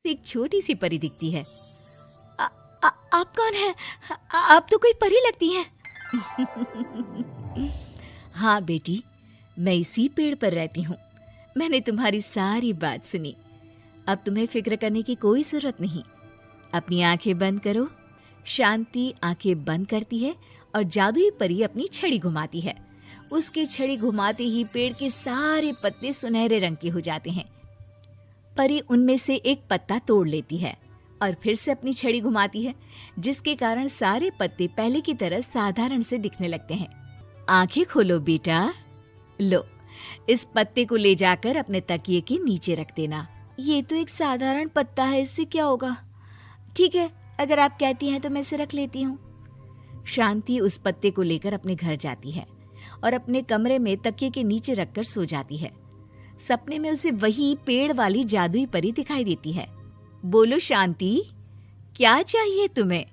एक छोटी सी परी दिखती है। आप कौन है? आप तो कोई परी लगती हैं। हाँ बेटी, मैं इसी पेड़ पर रहती हूँ। मैंने तुम्हारी सारी बात सुनी। अब तुम्हें फिक्र करने की कोई जरूरत नहीं। अपनी आंखें बंद करो। शांति आंखें बंद करती है और जादुई परी अपनी छड़ी घुमाती है। उसकी छड़ी घुमाते ही पेड़ के सारे पत्ते सुनहरे रंग के हो जाते हैं। परी उनमें से एक पत्ता तोड़ लेती है और फिर से अपनी छड़ी घुमाती है, जिसके कारण सारे पत्ते पहले की तरह साधारण से दिखने लगते हैं। आंखें खोलो बेटा। लो, इस पत्ते को ले जाकर अपने तकिए के नीचे रख देना। ये तो एक साधारण पत्ता है, इससे क्या होगा? ठीक है, अगर आप कहती हैं तो मैं इसे रख लेती हूँ। शांति उस पत्ते को लेकर अपने घर जाती है और अपने कमरे में तकिए के नीचे रखकर सो जाती है। सपने में उसे वही पेड़ वाली जादुई परी दिखाई देती है। बोलो शांति, क्या चाहिए तुम्हें?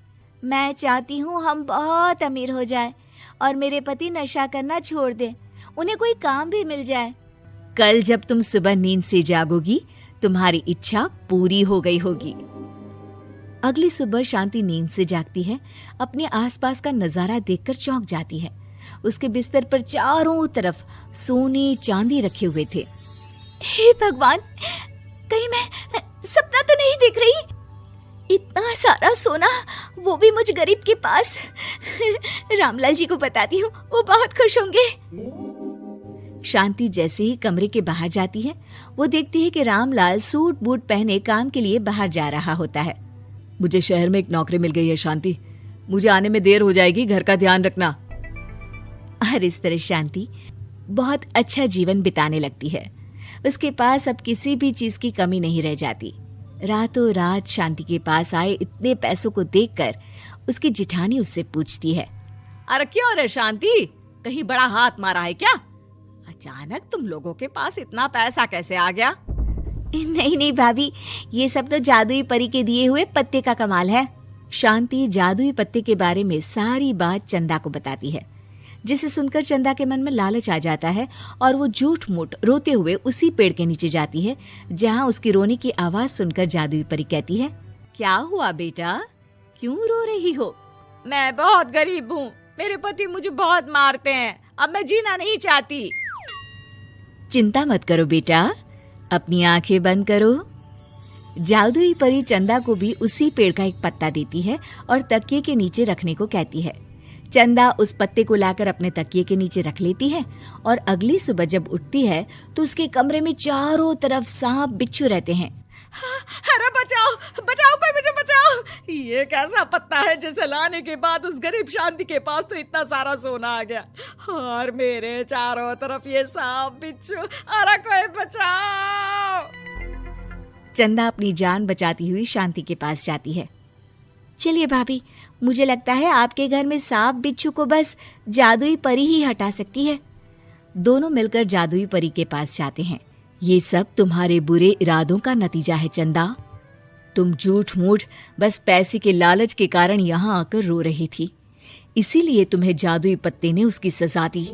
मैं चाहती हूँ हम बहुत अमीर हो जाए और मेरे पति नशा करना छोड़ दें, उन्हें कोई काम भी मिल जाए। कल जब तुम सुबह नींद से जागोगी, तुम्हारी इच्छा पूरी हो गई होगी। अगली सुबह शांति नींद से जागती है। अपने आसपास का नजारा देखकर चौंक जाती है। उसके बिस्तर पर चारों तरफ सोने चांदी रखे हुए थे। हे भगवान, कहीं मैं सपना तो नहीं देख रही? इतना सारा सोना, वो भी मुझ गरीब के पास। रामलाल जी को बताती हूँ, वो बहुत खुश होंगे। शांति जैसे ही कमरे के बाहर जाती है, वो देखती है कि रामलाल सूट बूट पहने काम के लिए बाहर जा रहा होता है। मुझे शहर में एक नौकरी मिल गई है शांति, मुझे आने में देर हो जाएगी, घर का ध्यान रखना। और इस तरह शांति बहुत अच्छा जीवन बिताने लगती है। उसके पास अब किसी भी चीज की कमी नहीं रह जाती। रातों रात शांति के पास आए इतने पैसों को देखकर उसकी जिठानी उससे पूछती है, अरे क्यों रे शांति, कहीं बड़ा हाथ मारा है क्या? अचानक तुम लोगों के पास इतना पैसा कैसे आ गया? नहीं नहीं भाभी, ये सब तो जादुई परी के दिए हुए पत्ते का कमाल है। शांति जादुई पत्ते के बारे में सारी बात चंदा को बताती है, जिसे सुनकर चंदा के मन में लालच आ जाता है और वो झूठ मूठ रोते हुए उसी पेड़ के नीचे जाती है जहाँ उसकी रोने की आवाज सुनकर जादुई परी कहती है, क्या हुआ बेटा, क्यों रो रही हो? मैं बहुत गरीब हूँ, मेरे पति मुझे बहुत मारते हैं, अब मैं जीना नहीं चाहती। चिंता मत करो बेटा, अपनी आंखें बंद करो। जादुई परी चंदा को भी उसी पेड़ का एक पत्ता देती है और तकिए के नीचे रखने को कहती है। चंदा उस पत्ते को लाकर अपने तकिए के नीचे रख लेती है और अगली सुबह जब उठती है तो उसके कमरे में चारों तरफ सांप बिच्छू रहते हैं। अरे बचाओ बचाओ, कोई मुझे बचाओ, ये कैसा पत्ता है जिसे लाने के बाद उस गरीब शांति के पास तो इतना सारा सोना आ गया और मेरे चारों तरफ ये सांप बिच्छू, अरे कोई बचाओ। चंदा अपनी जान बचाती हुई शांति के पास जाती है। चलिए भाभी, मुझे लगता है आपके घर में सांप बिच्छू को बस जादुई परी ही हटा सकती है। दोनों मिलकर जादुई परी के पास जाते हैं। ये सब तुम्हारे बुरे इरादों का नतीजा है चंदा। तुम झूठ मूठ बस पैसे के लालच के कारण यहाँ आकर रो रही थी, इसीलिए तुम्हें जादुई पत्ते ने उसकी सजा दी।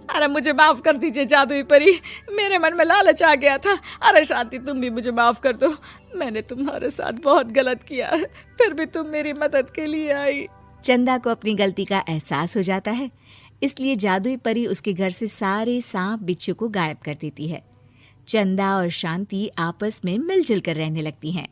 अरे मुझे माफ कर दीजिए जादुई परी, मेरे मन में लालच आ गया था। अरे शांति, तुम भी मुझे माफ कर दो, मैंने तुम्हारे साथ बहुत गलत किया है, फिर भी तुम मेरी मदद के लिए आई। चंदा को अपनी गलती का एहसास हो जाता है, इसलिए जादुई परी उसके घर से सारे सांप बिच्छू को गायब कर देती है। चंदा और शांति आपस में मिलजुल कर रहने लगती हैं।